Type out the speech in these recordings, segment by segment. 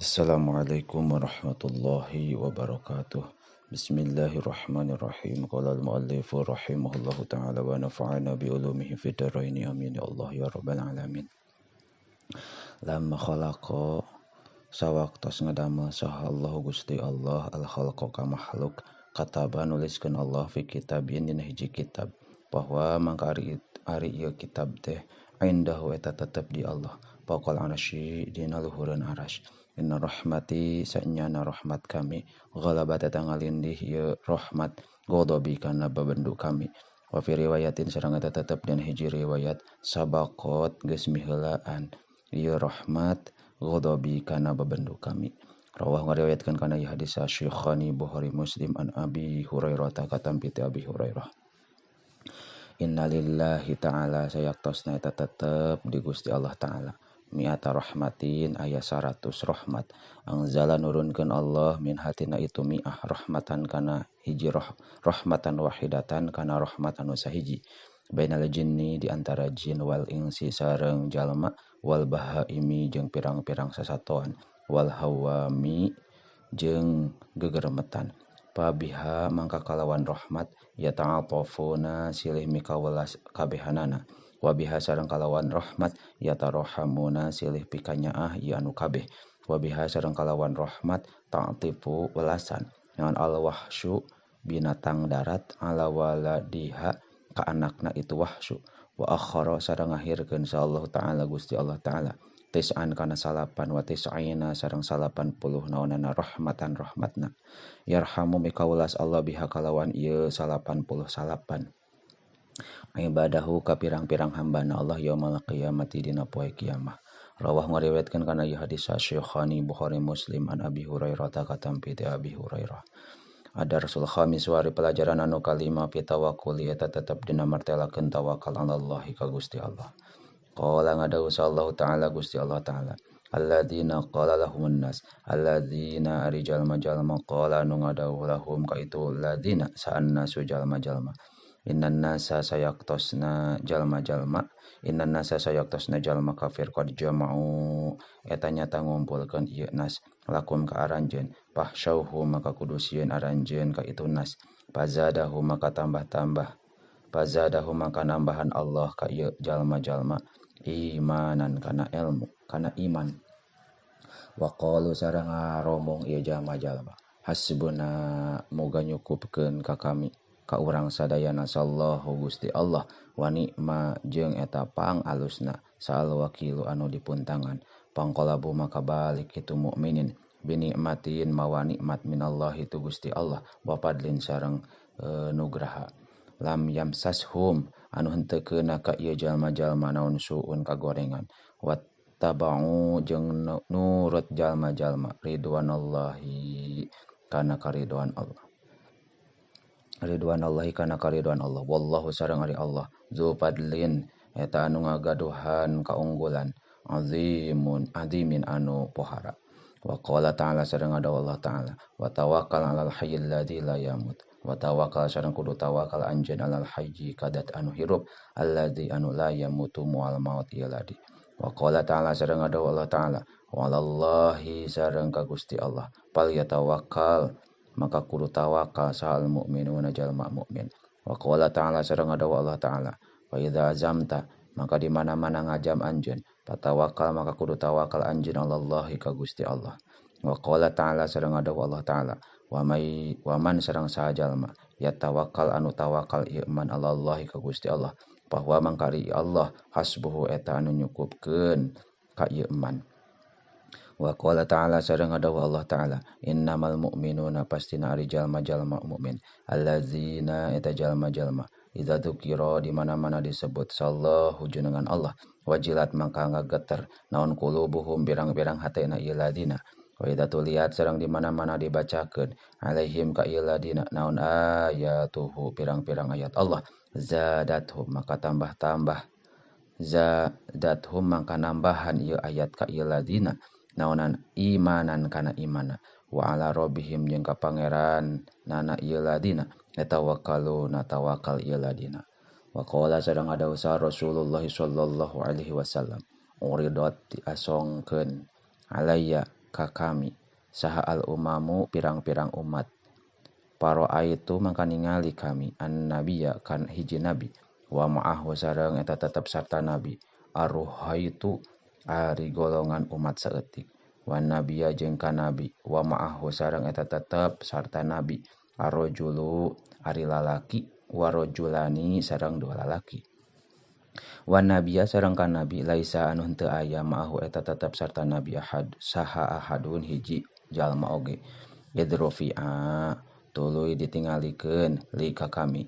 Assalamualaikum warahmatullahi wabarakatuh. Bismillahirrahmanirrahim. Qala al-muallifu rahimahullahu ta'ala wa nafa'ana bi ulumihi fid dharain amin ya Allah ya rabbal alamin. Lamma khalaqa sawaktos ngadamel saha Allah Gusti Allah al khalqa ka makhluk kataba nuliskeun Allah fi kitabin dina hiji kitab bahwa mangka ari ieu kitab teh indahu eta tetep di Allah paqal arasy dina luhureun arasy. Inna rahmati sanyana rahmat kami ghalabat eta ngalindih ieu rahmat ghadabi kana babendu kami. Wa fi riwayatin sareng eta tetep dina hiji riwayat sabaqat geus miheulaan ieu rahmat ghadabi kana babendu kami. Rawah ngariwayatkeun kana ieu hadis Syekhani Bukhari Muslim an Abi Hurairah katampi ti Abi Hurairah. Innalillahi ta'ala sayaktosna eta tetep di Gusti Allah ta'ala. Mi'ata rahmatin aya 100 rahmat. Anzala nurunkeun Allah min hatina itu mi'ah rahmatan kana hiji rahmatan wahidatan kana rahmat anu sahiji. Bainal jinni di antara jin wal insi sareng jalma wal bahaimi jeung pirang-pirang sasatoan wal hawami jeung gegeremetan. Pabiha mangka kalawan rahmat ya ta'atafuna silih mikawelas kabehanana. Wabiha sareng kalawan rahmat ya tarohamuna silih pikanyaah ieu anu kabeh. Wabiha sareng kalawan rahmat ta'tifu welasan. Ngan al-wahsyu binatang darat ala waladiha ka anakna itu wahsyu. Wa akhara sareng ngahirkeun Allah ta'ala Gusti Allah ta'ala. Tis'an kana salapan wa tis'aina sareng 80 naonana rahmatan rahmatna. Yarhamu mikaulas Allah biha kalawan ieu 88 ibadahu ka pirang-pirang hambana Allah yaumul qiyamati dina poe kiamah. Rawah ngariwayatkeun kana ieu hadis Syekhani Bukhari Muslim an Abi Hurairah katampi ti Abi Hurairah. Ada Rasul khamis wari pelajaran anu kalima fi tawakkuli eta tetep dina martelakeun tawakal Allah ka Gusti Allah. Qala ngadawu sallallahu ta'ala Gusti Allah ta'ala. Alladzina qala lahumun nas alladzina ari jalma-jalma qala nu ngadawu lahum ka itu alladzina sa'anna su jalma-jalma. Innan nasa sayaktosna jalma-jalma innan nasa sayaktosna jalma kafir qad jama'u eta nyata ngumpulkeun ieu nas lakum ka aranjeun fahsyauhu maka kudu sieun aranjeun ka itu nas fazadahu maka tambah-tambah fazadahu maka nambahan Allah ka ieu jalma-jalma imanan kana ilmu kana iman. Wa qalu sareng ngaromong ieu jalma-jalma hasbuna moga nyukupkeun ka kami ka urang sadayana sallahu Gusti Allah wa ni'ma jeung eta pang alusna saal wakilu anu dipuntangan pangqalabu maka balik kitu mukminin binikmatin mawa nikmat minallahi tu Gusti Allah wa fadlin sareng nugraha lam yamsashum anu henteu keuna ka ieu jalma-jalma naon suun kagorengan wa tabau jeung nurut jalma-jalma ridwanallahi kana karidwan Allah. Ridwanallahi kana karidwan Allah. Wallahu sareng ari Allah zu fadlin eta anu ngagaduhan kaunggulan azimin anu pohara. Wa qala ta'ala sareng ngadawu Allah ta'ala wa tawakkal 'alal hayyil ladzi la yamut. Wa tawakkal sareng kudu tawakal anjeun 'alal hayyi kadat anu hirup alladzi anu la yamutu mual maut ieu ladi. Wa qala ta'ala sareng ngadawu Allah ta'ala wa 'alallahi sareng ka Gusti Allah pal yatawakkal maka kudu tawakal sahal mukminuna jalma mukmin. Wa qala ta'ala sareng ngadawu Allah ta'ala wa idza azamta maka di mana-mana ngajam anjeun tatawakkal maka kudu tawakal anjeun Allahi ka Gusti Allah. Wa qala ta'ala sareng ngadawu Allah ta'ala wa man sareng saha jalma yatawakkal anu tawakal ieu man Allahi ka Gusti Allah bahwa mangkari Allah hasbuhu eta anu nyukupkeun ka ieu man. Wa qala ta'ala sareng ngadawu Allah ta'ala innamal mu'minuna pastina ari jalma-jalma mukmin allazina eta jalma-jalma idza dzukira di mana-mana disebut sallahu jenengan Allah wajilat maka ngageter naon qulubuhum pirang-pirang hatena ieu ladina wa idza tuliyat sareng di mana-mana dibacakeun alaihim ka ieu ladina naon ayatuhu pirang-pirang ayat Allah zadathum maka tambah-tambah zadathum maka nambahan ieu ayat ka ieu ladina naonan imanan kana imana wa ala rabbihim jeung ka pangeran nana ieu ladina etawakkalu natawakal ieu ladina. Wa qala sareng ngadawu Rasulullah sallallahu alaihi wasallam uridat diasongkeun alayya ka kami saha al umamu pirang-pirang umat. Paroaitu mangka ningali kami an nabiya kan hiji nabi wa ma'ahu sareng eta tetep sarta nabi aruhaitu ari golongan umat saeutik wa nabiya jeung ka nabi wa ma'ahu sareng eta tetep sarta nabi arrojulu ari lalaki wa rojulani sareng dua lalaki. Wan nabiya sareng ka nabi laisa anu henteu aya ma'ahu eta tetep sarta nabi saha ahadun hiji jalma oge. Idrofi'a tuluy ditingalikeun li ka kami.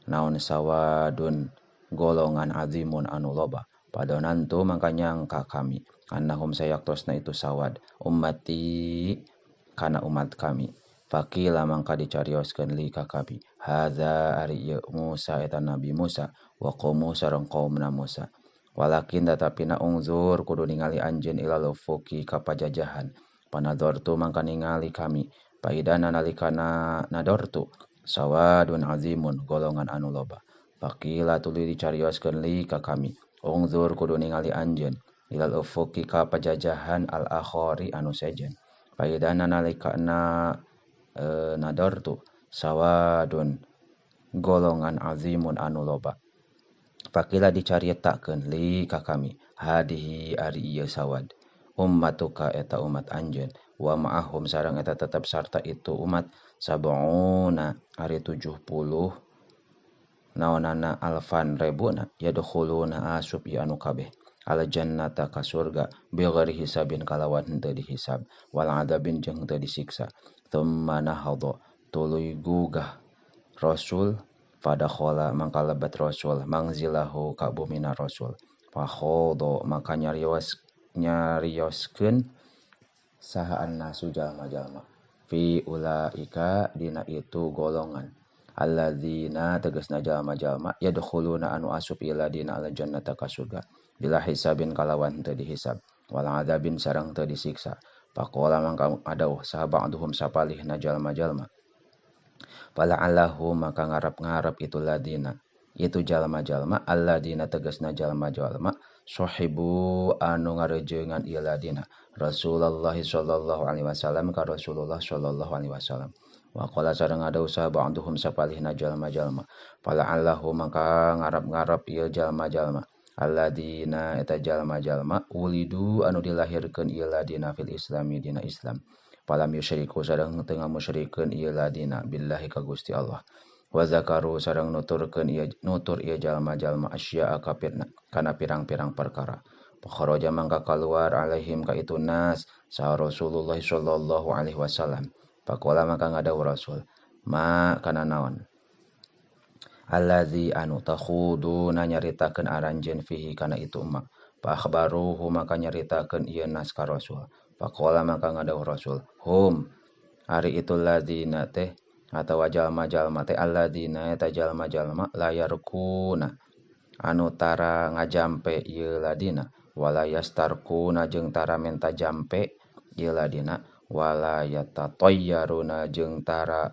Naon sawadun golongan azimun anu loba. Padonantu mangka nyangka kami. Annahum sayaktosna itu sawad. Ummati kana umat kami. Fakila mangka dicarioskeun li ka kami. Hadza ari ieu Musa eta Nabi Musa. Wa qaumu sareng qaumna Musa. Walakin tatapina ungzur kudu ningali anjeun ilal ufuqi ka pajajahan. Panadortu mangka ningali kami. Paidana nalikana nadortu sawadun azimun golongan anu loba. Fakila tuluy dicarioskeun li ka kami. Ungzur kudu ningali anjeun ilal ufuqi ka pajajahan al akhari anu sejen. Paidana nalikana nadortu sawadun golongan azimun anu loba. Fakila dicaritakeun li ka kami. Hadihi ari ieu sawad. Ummatuka eta umat anjeun. Wa ma'ahum sareng eta tetep sarta itu umat sab'una ari 70 naonana alfan rebuna yadkhuluna asup ya anu kabeh al jannata ka surga bighairi hisabin kalawan henteu dihisab wal adabin jeung henteu disiksa. Tsumma nahadha tuluy gugah Rasul pada khola mangka lebat Rasul mangzilahu ka bumina Rasul fa khodo maka nyarioskeun saha annasu jalma-jalma fi ulaika dina itu golongan alladzina tegasna jalma-jalma yadkhuluna anu asup ila dina al jannata ka surga bila hisabin kalawan teu dihisab wal adzabin sareng teu disiksa. Faqala mangka adauh saha ba'duhum sapalihna jalma-jalma fala'allahu maka ngarap-ngarap itu ladina itu jalma-jalma alladzina tegasna jalma-jalma sahibu anu ngarejeungan ieu ladina Rasulullah sallallahu alaihi wasallam ka Rasulullah sallallahu alaihi wasallam. Wa qala sareng ada usaha ba'duhum sapalihna jalma-jalma fala'allahu maka ngarap-ngarap ieu jalma-jalma alladzina eta jalma-jalma ulidu anu dilahirkeun ieu ladina fil islami dina Islam. Palam yusyriku sareng teu ngamusyrikeun ieu ladina billahi ka Gusti Allah. Wa zakaru sareng nutur ieu jalma-jalma asya'a kana pirang-pirang perkara. Fakharaja mangka kaluar alaihim ka itu nas sa Rasulullah sallallahu alaihi wasallam. Faqala maka ngadawuh Rasul, ma kana naon? Allazi anu takhuduna nyaritakeun aranjeun fihi kana itu ma. Fa akhbaruhu maka nyaritakeun ieu nas ka Rasul. Faqala maka ngadawuh Rasul, hum ari itu ladzina teh atawa jalma-jalma teh alladzina eta jalma-jalma layarkuna anu tara ngajampe ieu ladina wala yastarkuna jeung tara menta jampe ieu ladina wala yatatayyaruna jeung tara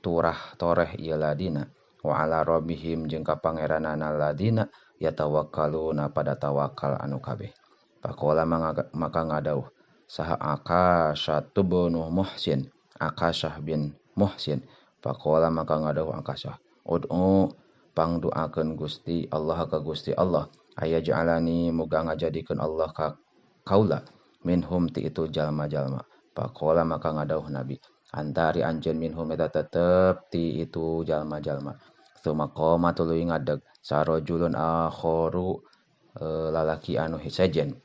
turah toreh ieu ladina wa ala rabbihim jeung ka pangeranana ladina yatawakkaluna pada tawakal anu kabeh. Faqala maka ngadauh saha Akasyah bin Muhsin Akasyah bin Muhsin. Faqala maka ngadauh Akasyah ud'u pangduakeun Gusti Allah ka Gusti Allah ayaj'alani muga ngajadikeun Allah ka kaula minhum ti itu jalma-jalma. Faqala maka ngadauh Nabi antari anjeun minhum eta tetep ti itu jalma-jalma. Tsumma qoma tuluy ngadeg sarojulun akharu lalaki anu sejen.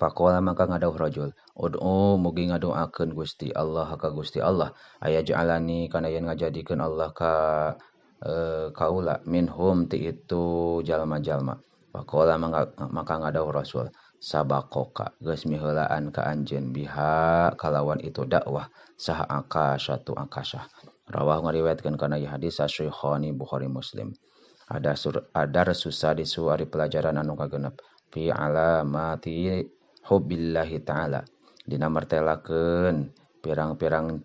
Faqala maka ngadauh rajul ud'u mugi ngadoakeun Gusti Allah ka Gusti Allah ayaj'alani kana yen ngajadikeun Allah ka kaula minhum ti itu jalma-jalma. Faqala maka ngadauh Rasul sabaqoka geus miheulaan ka anjeun biha kalawan itu dakwah saha Akasyatu Akasyah. Rawah ngariwayatkeun kana ieu hadis Syaikhaini Bukhari Muslim. Ada susah disu ari pelajaran anu kagenep fi alamati hubbillahi ta'ala dina martelakeun pirang-pirang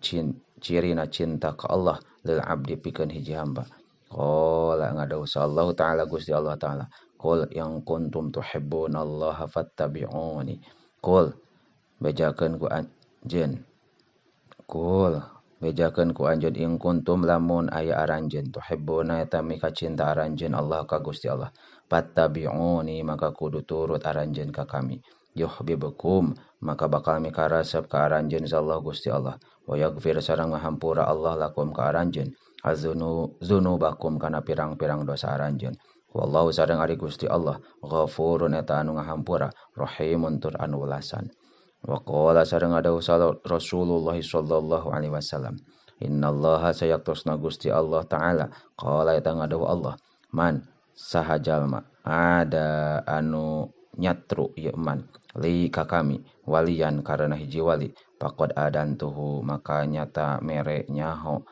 cirina cinta ka Allah lil abdi pikeun hiji hamba. Qala ngadauh sallallahu ta'ala Gusti Allah ta'ala qul yang kuntum tuhibbunallaha fattabi'uni qul bejakeun ku anjeun kul bejakeun ku anjeun in kuntum lamun aya aranjeun tuhibbuna eta mika cinta aranjeun Allah ka Gusti Allah fattabi'uni maka kudu turut aranjeun ka kami yuhibbukum maka bakal mikarasep ka aranjeun Allah Gusti Allah wa yaghfir sareng ngahampura Allah lakum ka aranjeun zunubakum kana pirang-pirang dosa aranjeun wallahu sareng ari Gusti Allah ghafurun eta anu ngahampura rahimun tur anu welasan. Wa qala sareng adawu Rasulullah sallallahu alaihi wasallam innallaha sayaktosna Gusti Allah taala qala eta ngadawu Allah man saha jalma ada anu nyatru ieu man li ka kami walian karena hiji wali faqad adantuhu maka nyata mere nyaho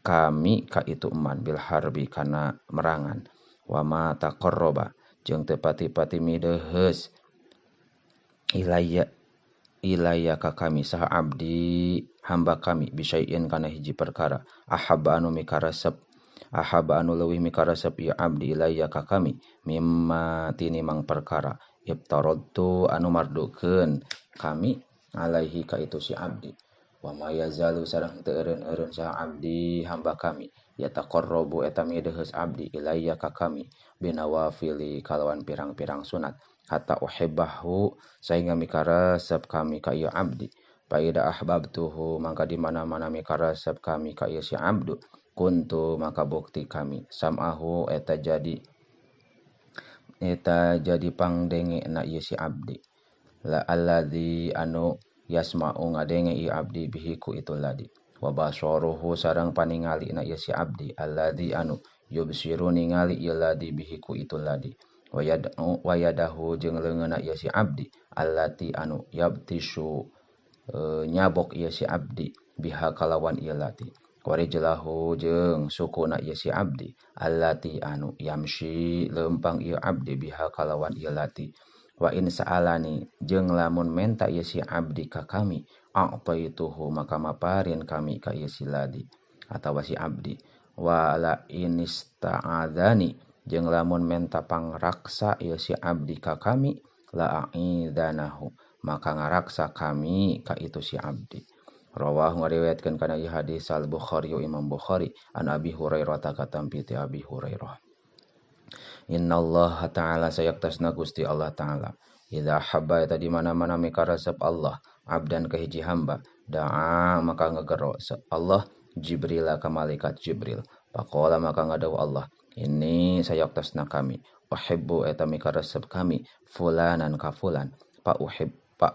kami ka itu man bil harbi kana merangan wa ma taqarraba jeung teu pati-pati mideheus ilayya ka kami saha abdi hamba kami bisyai'in kana hiji perkara ahabba anu leuwih mikaresep ieu abdi ilayya ka kami mimma tinimang perkara ibtaradtu anu mardukeun kami alaihi ka itu si abdi wa ma yazalu sareng teu eureun saha abdi hamba kami yataqarrabu eta mideheus abdi ilayya ka kami binawafili kalawan pirang-pirang sunat hatta uhibbahu sehingga mikaresep kami ka ieu abdi faida ahbabtuhu maka di mana-mana mikaresep kami ka ieu si abdu kuntu maka bukti kami sam'ahu eta jadi pangdenge na ieu si abdi la alladzi anu yasma'u ngadenge ieu abdi bihi ku itu ladi wa basaruhu sareng paningali na ieu si abdi alladzi anu yubsiru ningali ieu ladi bihi ku itu ladi wa yadahu jeung leungeunna ieu si abdi allati anu yabtishu nyabok ieu si abdi biha kalawan ieu lati warijlahu jeung sukuna ieu si abdi allati anu yamshi leumpang ieu abdi biha kalawan ieu lati wa in sa'alani jeung lamun menta ieu si abdi ka kami a'taituhu maka maparin kami ka ieu si ladi atawa si abdi wa la inista'adzani jeung lamun menta pangraksa ieu si abdi ka kami la a'idanahu maka ngaraksa kami ka itu si abdi. Rawahu ngariwayatkeun kana ieu hadis al Bukhari Imam Bukhari an Abi Hurairah katampi ti Abi Hurairah. Innallaha ta'ala sayaktasna Gusti Allah taala idza habba eta di mana-mana mikaresep Allah abdan ka hiji hamba da'a maka ngagero Allah Jibril ka malaikat Jibril faqala maka ngadawu Allah ini sayaktasna kami uhibbu eta mikaresep kami fulanan ka fulan fa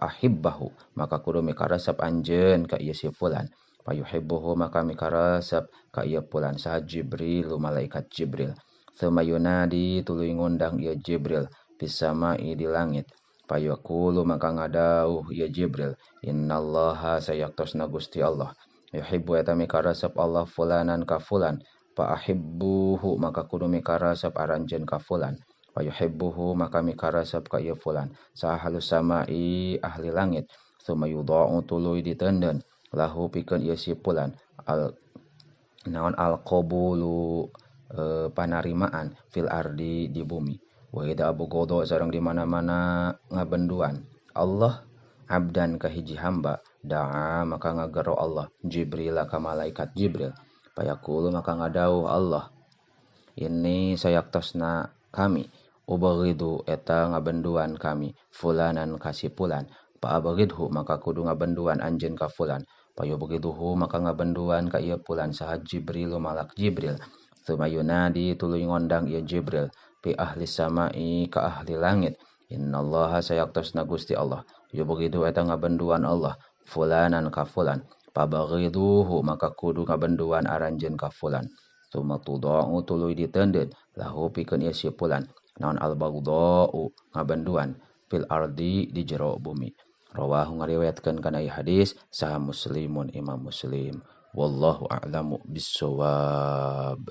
ahibbahu maka kudu mikaresep anjeun ka ieu si fulan fa yuhibbuhu maka mikaresep ka ieu fulan saha Jibril malaikat Jibril tsumma yunadi tuluy ngundang ieu Jibril bisamai di langit fa yaqulu maka ngadauh ieu Jibril innallaha sayaktosna Gusti Allah yuhibbu eta mikaresep Allah fulanan ka fulan fa ahibbuhu maka kudu mikaresep aranjeun ka fulan fa yuhibbuhu maka mikaresep ka ieu fulan sahalus samai ahli langit tsumma yudha'u tuluy diteundeun lahu pikeun ieu si fulan al qabulu panarimaan fil ardi di bumi wa ida abu godo sareng di mana-mana ngabenduan Allah abdan ka hiji hamba da'a maka ngagero Allah Jibril ka malaikat Jibril payaqulu maka ngadauh Allah ini sayaktosna kami ubaghidu eta ngabenduan kami fulanan kasih fulan pa abghidhu maka kudu ngabenduan anjeun ka fulan payubghiduhu maka ngabenduan ka ieu fulan saha Jibril malak Jibril tsumma yunadi tuluy ngondang ieu Jibril fi ahli samai ka ahli langit innallaha sayaktosna Gusti Allah yubghidu eta ngabenduan Allah fulanan ka fulan pabaghiduhu maka kudu ngabenduan aranjeun ka fulan tsumma tudau tuluy diteundeun lahu pikeun ieu si fulan naon al-baghdau ngabenduan fil ardi di jero bumi. Rawahu ngariwayatkeun kana ieu hadis saha Muslimun Imam Muslim. Wallahu a'lamu bissawab.